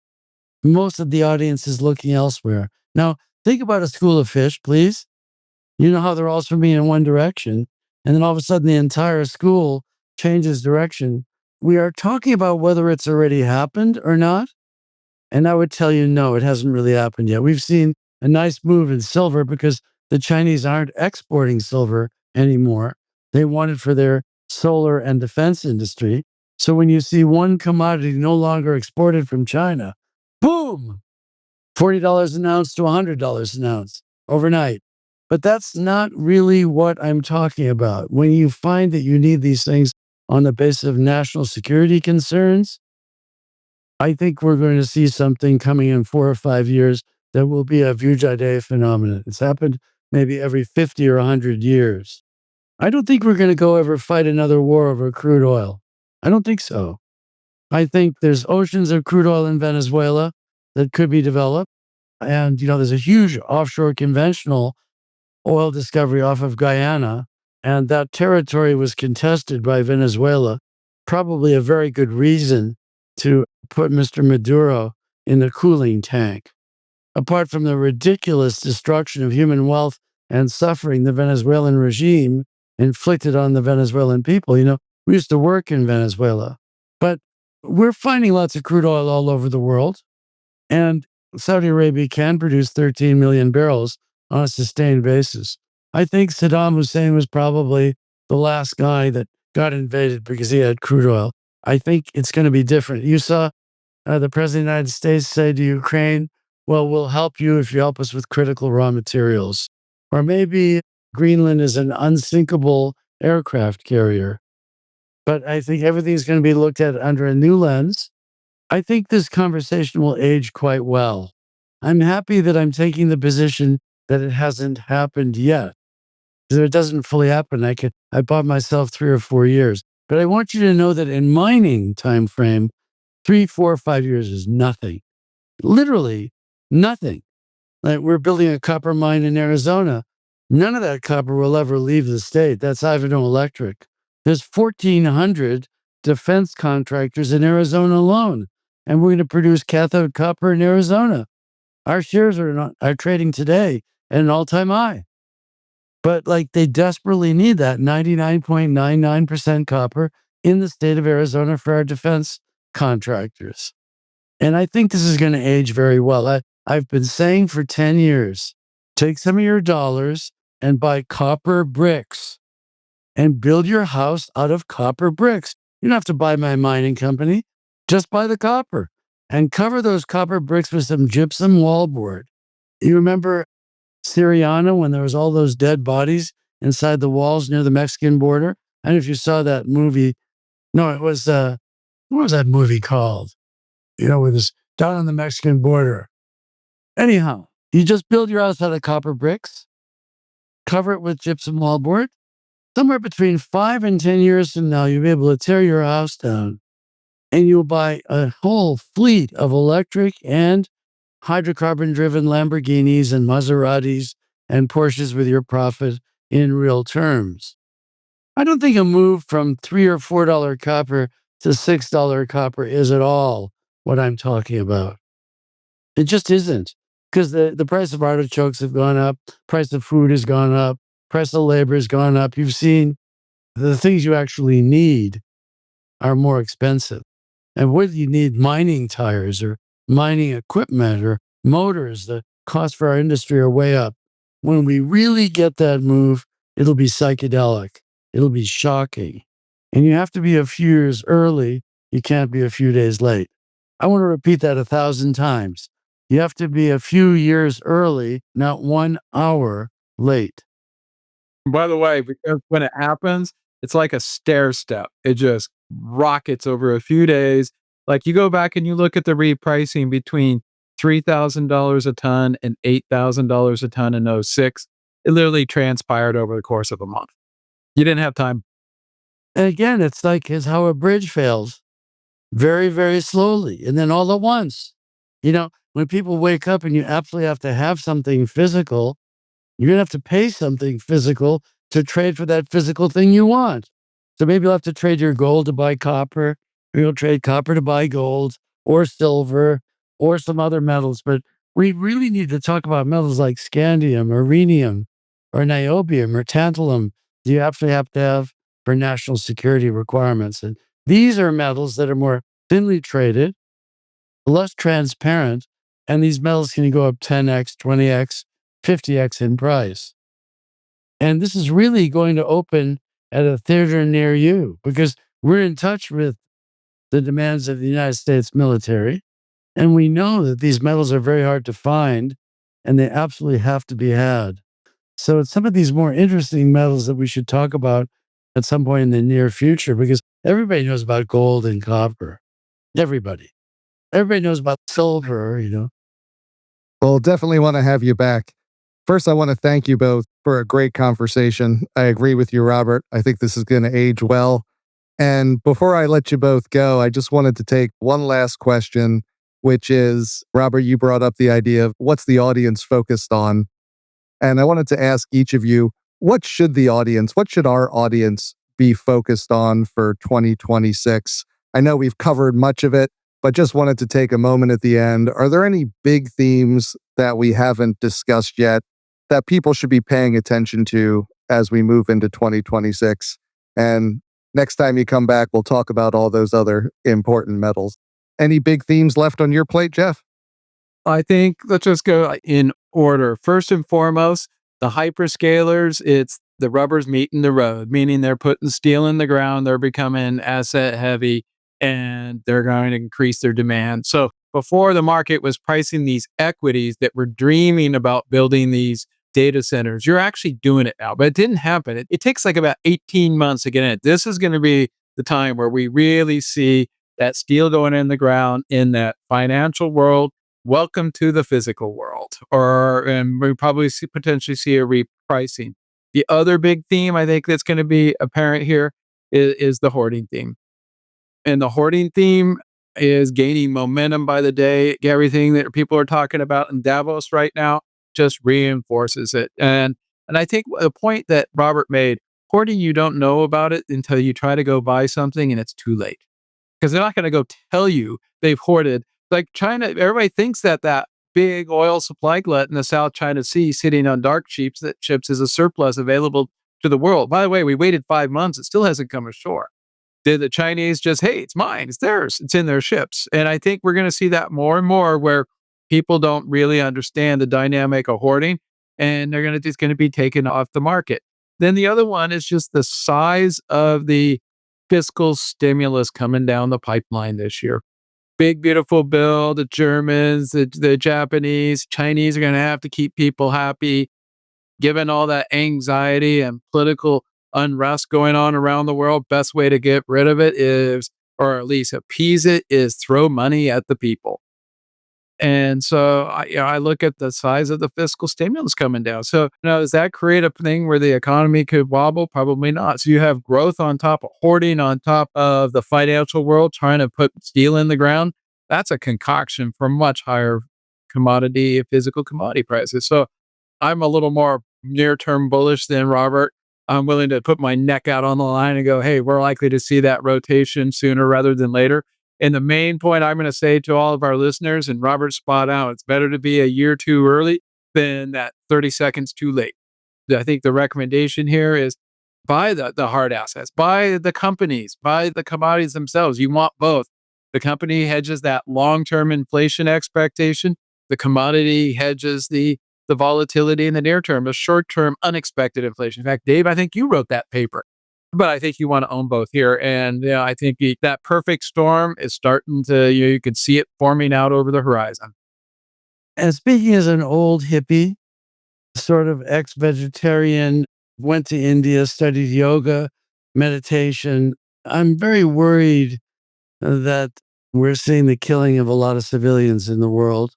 most of the audience is looking elsewhere. Now, think about a school of fish, please. You know how they're all swimming in one direction, and then all of a sudden the entire school changes direction. We are talking about whether it's already happened or not. And I would tell you, no, it hasn't really happened yet. We've seen a nice move in silver because the Chinese aren't exporting silver anymore. They want it for their solar and defense industry. So when you see one commodity no longer exported from China, boom, $40 an ounce to $100 an ounce overnight. But that's not really what I'm talking about. When you find that you need these things on the basis of national security concerns, I think we're going to see something coming in 4 or 5 years that will be a Vujayjay phenomenon. It's happened maybe every 50 or 100 years. I don't think we're going to go ever fight another war over crude oil. I don't think so. I think there's oceans of crude oil in Venezuela that could be developed. And, there's a huge offshore conventional oil discovery off of Guyana, and that territory was contested by Venezuela. Probably a very good reason to put Mr. Maduro in the cooling tank. Apart from the ridiculous destruction of human wealth and suffering the Venezuelan regime inflicted on the Venezuelan people. We used to work in Venezuela, but we're finding lots of crude oil all over the world. And Saudi Arabia can produce 13 million barrels on a sustained basis. I think Saddam Hussein was probably the last guy that got invaded because he had crude oil. I think it's going to be different. You saw the President of the United States say to Ukraine, well, we'll help you if you help us with critical raw materials. Or maybe Greenland is an unsinkable aircraft carrier. But I think everything's going to be looked at under a new lens. I think this conversation will age quite well. I'm happy that I'm taking the position that it hasn't happened yet. Because if it doesn't fully happen, I bought myself 3 or 4 years. But I want you to know that in mining time frame, 3, 4, 5 years is nothing. Literally nothing. Like we're building a copper mine in Arizona. None of that copper will ever leave the state. That's Ivanhoe Electric. There's 1,400 defense contractors in Arizona alone, and we're going to produce cathode copper in Arizona. Our shares are trading today at an all-time high. But they desperately need that 99.99% copper in the state of Arizona for our defense contractors. And I think this is going to age very well. I've been saying for 10 years, take some of your dollars and buy copper bricks and build your house out of copper bricks. You don't have to buy my mining company. Just buy the copper and cover those copper bricks with some gypsum wallboard. You remember Syriana when there was all those dead bodies inside the walls near the Mexican border? I don't know if you saw that movie. No, it was, what was that movie called? With this down on the Mexican border. Anyhow, you just build your house out of copper bricks, cover it with gypsum wallboard. Somewhere between 5 and 10 years from now, you'll be able to tear your house down and you'll buy a whole fleet of electric and hydrocarbon driven Lamborghinis and Maseratis and Porsches with your profit in real terms. I don't think a move from $3 or $4 copper to $6 copper is at all what I'm talking about. It just isn't, because the price of artichokes have gone up, price of food has gone up, price of labor has gone up. You've seen the things you actually need are more expensive. And whether you need mining tires or mining equipment or motors, the costs for our industry are way up. When we really get that move, it'll be psychedelic. It'll be shocking. And you have to be a few years early. You can't be a few days late. I want to repeat that 1,000 times. You have to be a few years early, not 1 hour late. By the way, because when it happens, it's like a stair step. It just rockets over a few days. Like you go back and you look at the repricing between $3,000 a ton and $8,000 a ton in '06. It literally transpired over the course of a month. You didn't have time. And again, it's how a bridge fails very, very slowly and then all at once. When people wake up and you absolutely have to have something physical, you're going to have to pay something physical to trade for that physical thing you want. So maybe you'll have to trade your gold to buy copper, or you'll trade copper to buy gold or silver or some other metals. But we really need to talk about metals like scandium or rhenium or niobium or tantalum. You absolutely have to have for national security requirements. And these are metals that are more thinly traded, less transparent, and these metals can go up 10x, 20x, 50x in price. And this is really going to open at a theater near you because we're in touch with the demands of the United States military. And we know that these metals are very hard to find and they absolutely have to be had. So it's some of these more interesting metals that we should talk about at some point in the near future because everybody knows about gold and copper. Everybody. Everybody knows about silver. Well, definitely want to have you back. First, I want to thank you both for a great conversation. I agree with you, Robert. I think this is going to age well. And before I let you both go, I just wanted to take one last question, which is, Robert, you brought up the idea of what's the audience focused on? And I wanted to ask each of you, what should our audience be focused on for 2026? I know we've covered much of it, but just wanted to take a moment at the end. Are there any big themes that we haven't discussed yet that people should be paying attention to as we move into 2026? And next time you come back, we'll talk about all those other important metals. Any big themes left on your plate, Jeff? I think let's just go in order. First and foremost, the hyperscalers, it's the rubber's meeting the road, meaning they're putting steel in the ground, they're becoming asset heavy, and they're going to increase their demand. So before the market was pricing these equities that were dreaming about building these data centers, you're actually doing it now, but it didn't happen. It takes like about 18 months to get in it. This is going to be the time where we really see that steel going in the ground in that financial world. Welcome to the physical world, and we probably potentially see a repricing. The other big theme I think that's going to be apparent here is the hoarding theme. And the hoarding theme is gaining momentum by the day. Everything that people are talking about in Davos right now just reinforces it. And I think the point that Robert made, hoarding, you don't know about it until you try to go buy something and it's too late. Because they're not going to go tell you they've hoarded. Like China, everybody thinks that big oil supply glut in the South China Sea sitting on dark ships is a surplus available to the world. By the way, we waited 5 months. It still hasn't come ashore. Did the Chinese just, hey, it's mine, it's theirs, it's in their ships? And I think we're going to see that more and more where people don't really understand the dynamic of hoarding and it's going to be taken off the market. Then the other one is just the size of the fiscal stimulus coming down the pipeline this year. Big, beautiful bill. The Germans, the Japanese, Chinese are going to have to keep people happy. Given all that anxiety and political unrest going on around the world, best way to get rid of it is, or at least appease it, is throw money at the people. And so I look at the size of the fiscal stimulus coming down. So, does that create a thing where the economy could wobble? Probably not. So you have growth on top of hoarding, on top of the financial world trying to put steel in the ground. That's a concoction for much higher physical commodity prices. So I'm a little more near term bullish than Robert. I'm willing to put my neck out on the line and go, hey, we're likely to see that rotation sooner rather than later. And the main point I'm going to say to all of our listeners, and Robert's spot on, it's better to be a year too early than that 30 seconds too late. I think the recommendation here is buy the hard assets, buy the companies, buy the commodities themselves. You want both. The company hedges that long-term inflation expectation. The commodity hedges the volatility in the near term, the short-term unexpected inflation. In fact, Dave, I think you wrote that paper. But I think you want to own both here. And I think that perfect storm is starting to, you can see it forming out over the horizon. And speaking as an old hippie, sort of ex-vegetarian, went to India, studied yoga, meditation, I'm very worried that we're seeing the killing of a lot of civilians in the world.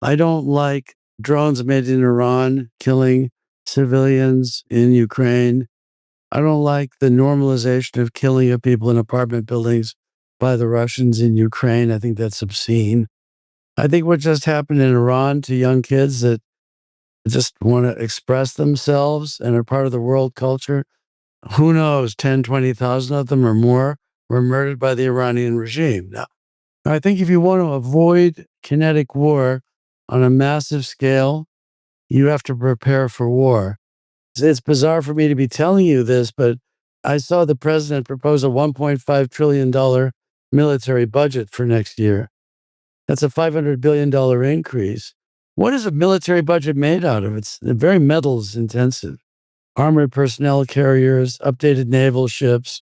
I don't like drones made in Iran killing civilians in Ukraine. I don't like the normalization of killing of people in apartment buildings by the Russians in Ukraine. I think that's obscene. I think what just happened in Iran to young kids that just want to express themselves and are part of the world culture, who knows, 10, 20,000 of them or more were murdered by the Iranian regime. Now, I think if you want to avoid kinetic war on a massive scale, you have to prepare for war. It's bizarre for me to be telling you this, but I saw the president propose a $1.5 trillion military budget for next year. That's a $500 billion increase. What is a military budget made out of? It's very metals intensive. Armored personnel carriers, updated naval ships.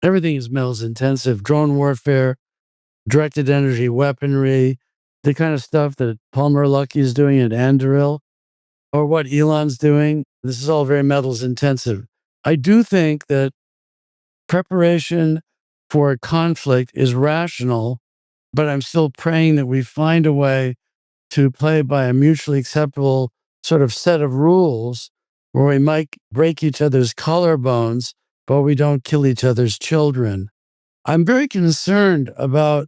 Everything is metals intensive. Drone warfare, directed energy weaponry, the kind of stuff that Palmer Luckey is doing at Anduril, or what Elon's doing. This is all very metals intensive. I do think that preparation for a conflict is rational, but I'm still praying that we find a way to play by a mutually acceptable sort of set of rules where we might break each other's collarbones, but we don't kill each other's children. I'm very concerned about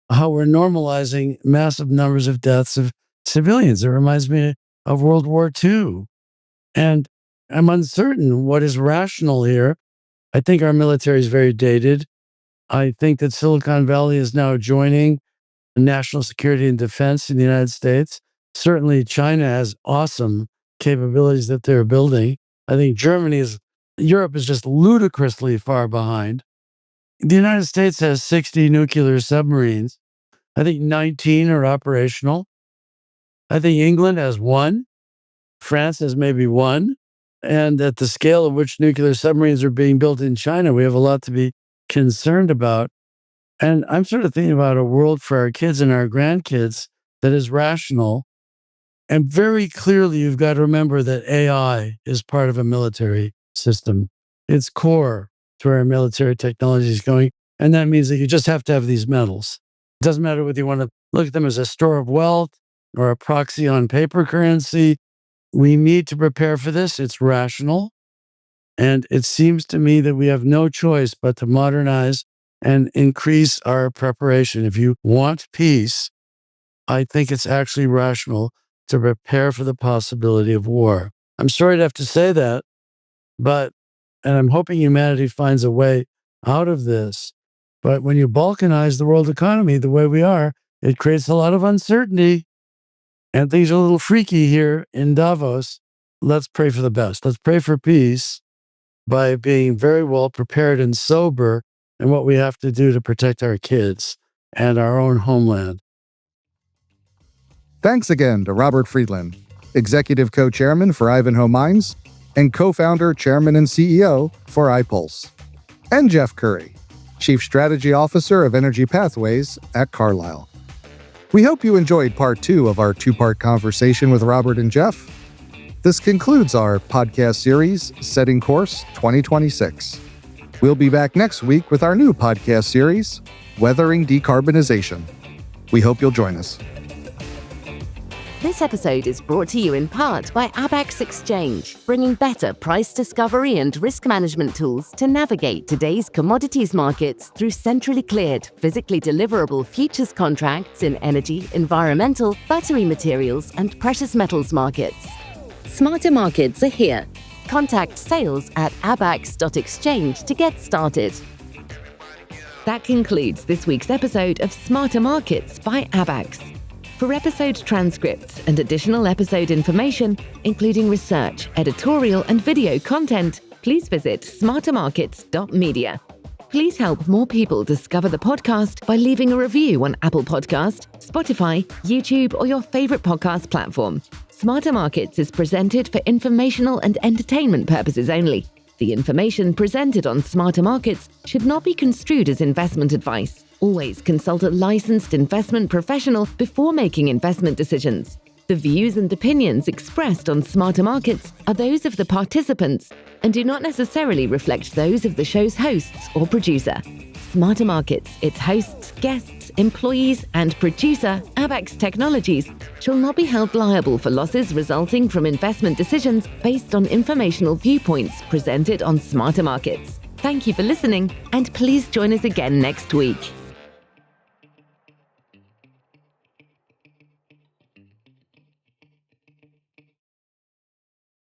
how we're normalizing massive numbers of deaths of civilians. It reminds me of World War II. And I'm uncertain what is rational here. I think our military is very dated. I think that Silicon Valley is now joining national security and defense in the United States. Certainly, China has awesome capabilities that they're building. I think Europe is just ludicrously far behind. The United States has 60 nuclear submarines. I think 19 are operational. I think England has one. France has maybe one. And at the scale at which nuclear submarines are being built in China, we have a lot to be concerned about. And I'm sort of thinking about a world for our kids and our grandkids that is rational. And very clearly, you've got to remember that AI is part of a military system. It's core to where our military technology is going. And that means that you just have to have these metals. It doesn't matter whether you want to look at them as a store of wealth or a proxy on paper currency. We need to prepare for this. It's rational. And it seems to me that we have no choice but to modernize and increase our preparation. If you want peace, I think it's actually rational to prepare for the possibility of war. I'm sorry to have to say that, and I'm hoping humanity finds a way out of this. But when you balkanize the world economy the way we are, it creates a lot of uncertainty. And things are a little freaky here in Davos. Let's pray for the best. Let's pray for peace by being very well prepared and sober in what we have to do to protect our kids and our own homeland. Thanks again to Robert Friedland, Executive Co-Chairman for Ivanhoe Mines and Co-Founder, Chairman, and CEO for iPulse. And Jeff Currie, Chief Strategy Officer of Energy Pathways at Carlyle. We hope you enjoyed part 2 of our 2-part conversation with Robert and Jeff. This concludes our podcast series, Setting Course 2026. We'll be back next week with our new podcast series, Weathering Decarbonization. We hope you'll join us. This episode is brought to you in part by Abax Exchange, bringing better price discovery and risk management tools to navigate today's commodities markets through centrally cleared, physically deliverable futures contracts in energy, environmental, battery materials, and precious metals markets. Smarter Markets are here. Contact sales at abax.exchange to get started. That concludes this week's episode of Smarter Markets by Abax. For episode transcripts and additional episode information, including research, editorial, and video content, please visit smartermarkets.media. Please help more people discover the podcast by leaving a review on Apple Podcast, Spotify, YouTube, or your favorite podcast platform. Smarter Markets is presented for informational and entertainment purposes only. The information presented on Smarter Markets should not be construed as investment advice. Always consult a licensed investment professional before making investment decisions. The views and opinions expressed on Smarter Markets are those of the participants and do not necessarily reflect those of the show's hosts or producer. Smarter Markets, its hosts, guests, employees, and producer, Abax Technologies, shall not be held liable for losses resulting from investment decisions based on informational viewpoints presented on Smarter Markets. Thank you for listening, and please join us again next week.